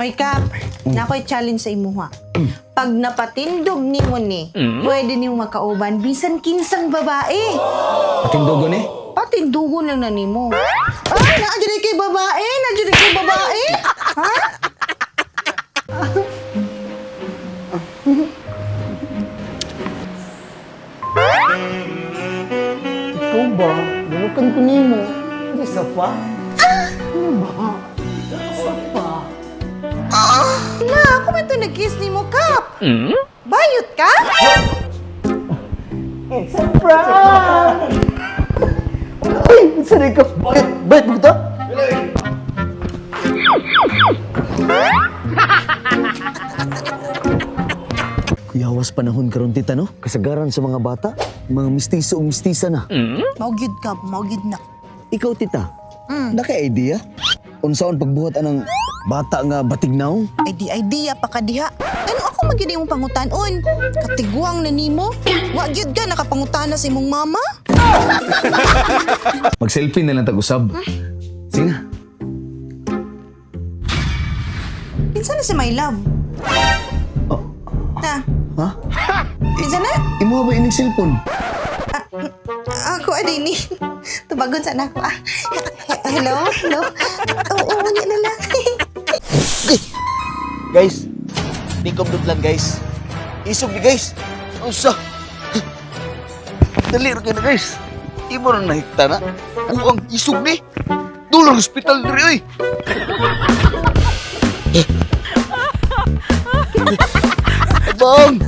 Oy, Kap, nako'y challenge sa imuha. Pag napatindog ni mo ni, pwede niyo makauban, bisan kinsang babae. Patindugo ni? Patindugo lang na ni mo. Ay, naadyan kay babae! Naadyan kay babae! Ha? Ikaw ba? Lunukan ko ni mo. Isa pa? Ano ba? Isa pa? Na, ako ba ito nag-kiss ni mo, Kap? Bayot ka? It's a prank! Uy! Sanay ka! Bakit mo ito? Kuyawas panahon karon tita, no? Kasagaran sa mga bata. Mga mistiso o mistisa na. Maugid, Kap. Maugid na. Ikaw, tita, naka-idea? Unsaon pagbuhat anang bata nga batignaw? Idea pa ka diha. Ano ako magiging mong pangutanon? Katiguang na nimo? Wag yun ka nakapangutana sa imong mama? Mag-selfie na lang tag-usab. Sige na. Pinsan na si my love. Oh. Na, Ha? pinsan na? Imo ba ining cellphone? Ako, ni. Tubagon sana ako. Hello? Hello? Oo, niya na lang. Guys, di ko lang guys. Isog ni guys. Usa. Dali ra na guys. Imo ra nahikta na. Ang isog ni. Dulang hospital diri oy. Bang!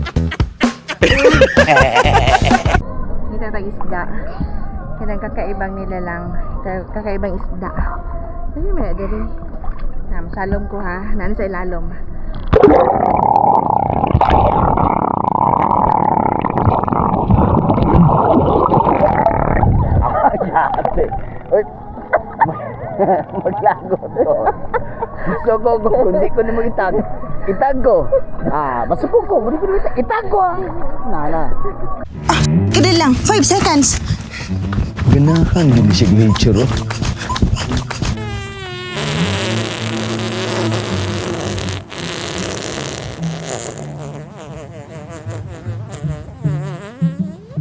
Kita tag isda. Kanang kakaibang nila lang. Kakaibang isda. Sige mo na, dali. Masalom ko ha. Nani sa ilalom. Ate. Oy. Maglago to. Gusto ko kundi ko na magitag. Itag ko. Masuko ko. Hindi ko na itag ko. Nana. Kada lang, 5 seconds. Ganahan mo ni signature, oh.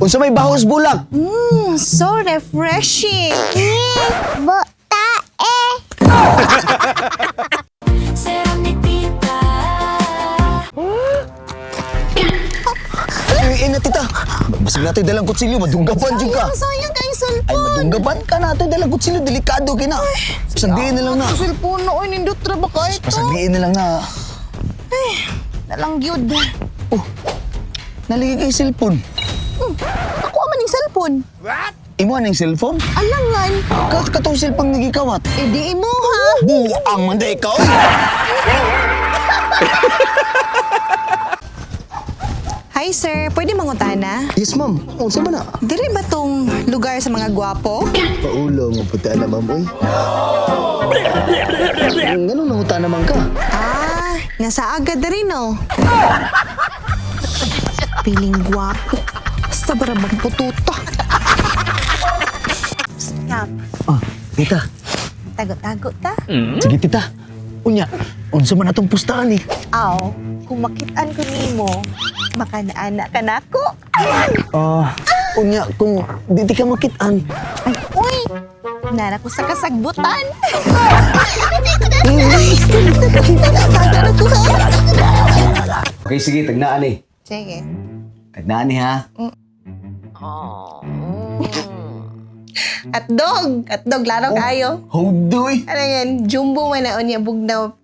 Unsa may bahos bulak? So refreshing. Bota Será mi tita. Ina tita. Basig nato dalang kutsilyo, madunggaban jud ka. Sayang kayong cellphone. Ay, madunggaban ka nato dalang kutsilyo, delikado kina. Sagdiin na lang na. Cellphone na, oy, nindot ra ba ka ito? Pasagdiin na lang na. Nalang gyud. Oh, naligi kay cellphone. Ako man yung cellphone. Imo ang cellphone? Alangan. Katong cellphone nagikawat. Eh di mo ha. Buang man day ikaw. Hi sir, pwede mangutana? Yes, ma'am. Unsa man na? Dire ba tong lugar sa mga gwapo? Paulo mo puti na, ma'am, oy. Ganun nanguta naman ka. Nasa agad na rin oh. Piling gwapo. Sa barabang pututa. Stop. Tita. Tagot-tagot ta? Sige, tita. Unya, unsa man atong pustahan ni? Aw, kung makitaan ko nimo, makanaana ka na ako. Unya, kung di ka makitaan. Ay, uy! Nana ko sa kasagbutan. Okay, sige, tagnaan eh. Sige. Tagnaan eh, ha? Hotdog! Hotdog, laro kayo. Howdoy! Ano yan? Jumbo man na niya bugnaw.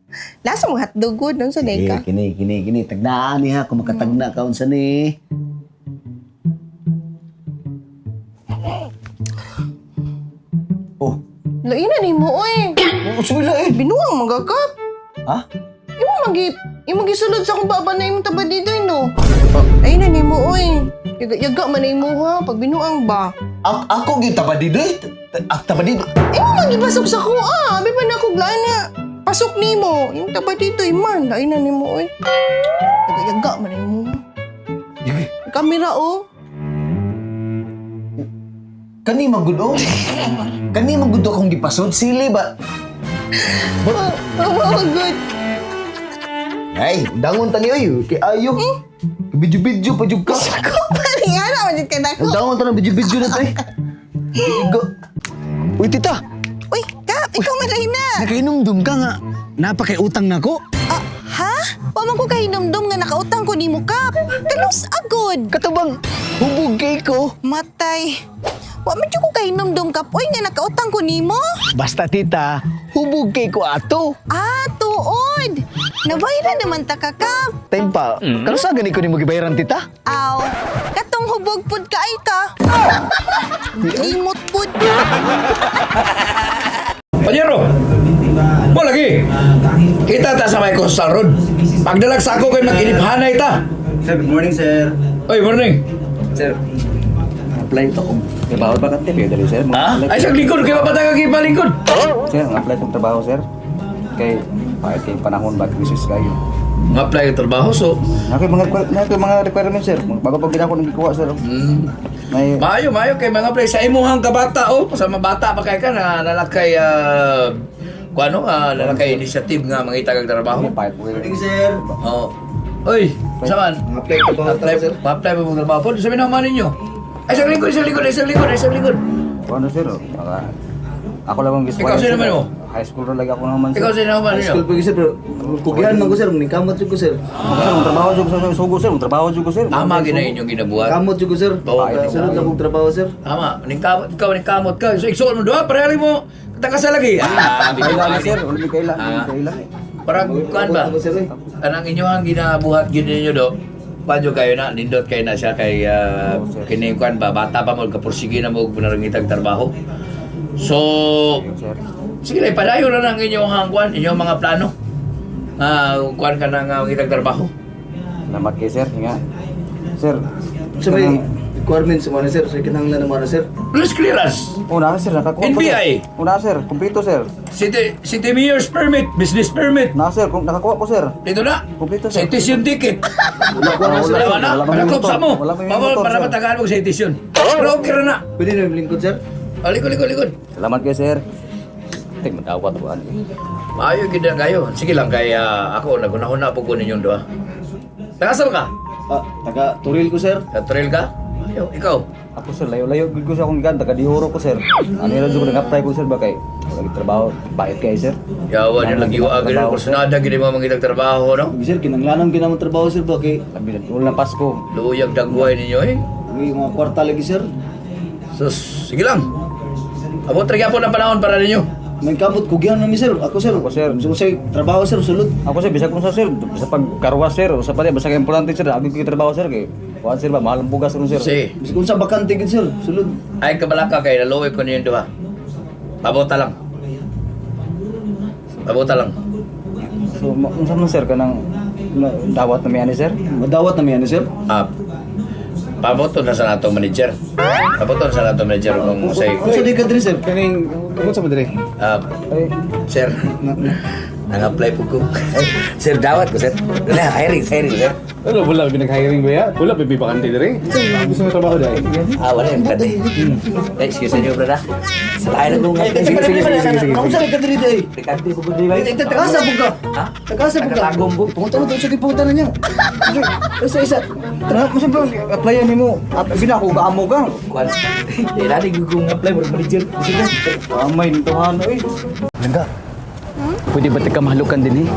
Lasa mong hotdog good, nung sa ka. Kini. Tagnaan eh, ha? Kung makatagna ka, unsa ni? Oh. Lain na ni mo, oy. Sumila eh. Binuang magakap. Ha? Imo gisulod sa akong baba na imong tabad dito, no? Ayun na ni mo, oy. Yaga man na imo, ha? Pag binuang ba? Ako gyud tabad dito eh. Tabad dito. Imo magipasok sa ko, Abi pa na ako glana. Pasok ni mo. Yung tabad dito, iman. Ayun na ni mo, oy. Yaga man na imo. Kamera, oh. Kani magudo? Kani magudo akong gipasod sili ba? Oh, good. Ay, dangon tani oy. Kay ayo. Bidyo-bidyo pa jud ka. Ko pa rin nga na, manit ka na ko. Dangon ta ng bidyo-bidyo na tay. Bigo. Uy, tita, Uy, Kap, ikaw maray na. nakainomdum ka nga. Napakaiutang na ko. Ah, ha? Wa man ko kahinumdum nga nakautang ko nimo, Kap. Kalos agod. Katubang, hubog kay ko. Matay. Wa man jud ko kahinumdum, Kap. Uy, nga nakautang ko nimo. Basta tita, hubog kay ko ato. Ah, tuod. Nabayra naman ta ka, Kap. Time pa, kalusa gani ko ni mo gibayaran tita? Aw, katong hubog pud ka ay ka. Limot pud. Panyero! Mo lagi! Kita ta sa may coastal road. Pagdalag sa ako kay mag-iniphanay ta. Sir, good morning, sir. Oy, morning. Sir, apply ito kung trabaho ba kante kayo dali, sir? Ha? Ay, sa lingkod, kaya mapatay ka kipalingkod. Sir, apply itong trabaho, sir. Kay, bakit kay panahon ba krisis kayo? Nga-apply ka trabaho, so. Mga requirements, sir. Bago pag ginako ng gikuha, sir. May... Maayo, kay mga play sa imuhang kabata, oh. Sa mabata pa kay ka na nalakay, nalakay initiative nga mga itagag trabaho. May po yun. sir. Oh. Oy, saan? Apply ko ba sir? Ma-apply mo mong trabaho. Sabi naman ninyo. Ay, isang lingkod. Ano, sir? Ako lang ang gusto. Ikaw, sino naman mo? High school na lagi ako naman, sir. Ikaw sino naman ninyo? School po sir, pero kugihan man ko sir, kamot jud ko sir. Ako, sir, ang trabaho dyan ko, sir. Sugo, sir. Ang trabaho dyan ko, sir. Tama gina inyong ginabuhat. Kamot jud ko sir. Oo, Sunod lang kong trabaho sir. Tama, ningkamot ka. So, iksuon mo doon, parehali mo, katang ka sa lagi. Hindi kailangan, sir. Wala may kailangan. Parang, kuhan ba? Sir, eh. Anang inyong ginabuhat gina ninyo do, padyo kayo na, nindot kayo na siya kay kining kuhan ba, bata pa mo, kapursige na mo, punarangitag trabaho. So, Sir. sige na, padayo na ng inyong hangkuhan, inyong mga plano. Kuhan ka ng itag trabaho. Salamat kayo, sir. Nga. Sir. Sa may requirements mo na sir, sa kinahanglan naman na sir. Police clearance, Una, sir. Nakakuha ko, sir. NBI. Una, sir. Kumpleto, sir. City Mayor's Permit, Business Permit. Na, sir. Nakakuha ko, sir. Dito na. Kumpleto, sir. Citation ticket. Wala, sir. Wala na. Wala Para may klopsa motor. mo. Wala may Bawal motor, para sir. matagaan mo citation. Pero okay na na. Pwede na yung lingkod sir. Likod. Salamat kayo, sir. Tek, matawat ko. Maayo gid kayo. Sige lang kay ako nagunahuna po ko ninyong duha. Tagasa ka? Ah, taga Turil ko sir. Trail ka? Ayo, ikaw. Ako, sir. Layo-layo. Gud ko sa akong ganda. Taga-dihoro ko, sir. Ano yun ko nag-apply ko, sir. Bakay. Lagi trabaho. Bakit kayo, sir? Yawa niyo lagi wa agad Trabaho, personada gid mo mangitag trabaho no. Sir, kinanglanang ginamang trabaho sir ba kay Labi na. Ulang Pasko. Luyag dagway ninyo eh. may mga kwarta lagi sir. Sus, sige lang. Abot ra gyapon ang panahon para ninyo. May kamot kugihan namin sir. Ako sir. Ako, sir. Gusto ko sa trabaho sir sulod. Ako, sir. Bisa kung sa, sir. Sa pagkarwa, sir. Sa pati. Basta kaya importante, sir. Agad ko trabaho, sir. Kay. Kuhan, sir ba? Mahal ang bugas, sir. Sige. Gusto ko sa bakante gid sir. Sulod. Ay kabalaka kay naluwi ko niyo duha. Pabota lang. So, kung saan man, sir, ka nang dawat na may ani, sir? Madawat na yan sir. Paboto na sa natong manager. Paboto na sa natong manager kung say Unsa di ka diri sir? Kaning, kung sa madre? Ay, sir. Nang-apply po ko. Sir, dawat ko, sir. Hiring, sir. Ano, wala pinag-hiring ba ya? Wala, bibibakante na rin. Gusto mo trabaho dahil? Wala yung brad eh. Excuse me, brad. Sa lahat na kong Sige. Ako sir ka diri day. Tikante po ko di ba? Tagasa po ka. Ha? Tagasa po ka. Nakatagong po. Pumunta mo doon sa giputan na niya. Isa. Tara, mo siyempre applyan nimo. Bina ko gaamo ka. Kwan. Dila di kong apply mo manager. Sige. amay nito ano, eh. Langga. Pwede ba ka mahalukan din, eh?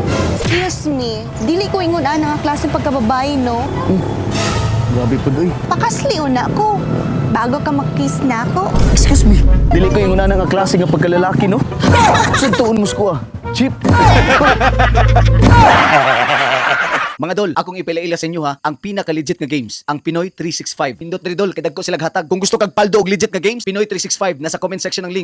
Excuse me, dili ko ingon ana nga klase pagkababae, no? Grabe po, doy. Pakasli una ko. Bago ka mag-kiss na ako. Excuse me, dili ko yung una nga klase nga pagkalalaki, no? Saan tuon mo ko, Chip? Mga dol, akong ipilaila sa inyo ha, ang pinaka-legit nga games, ang Pinoy 365. Pindot rin dol, kadag ko sila hatag. Kung gusto kag paldo og legit nga games, Pinoy 365, nasa comment section ng link.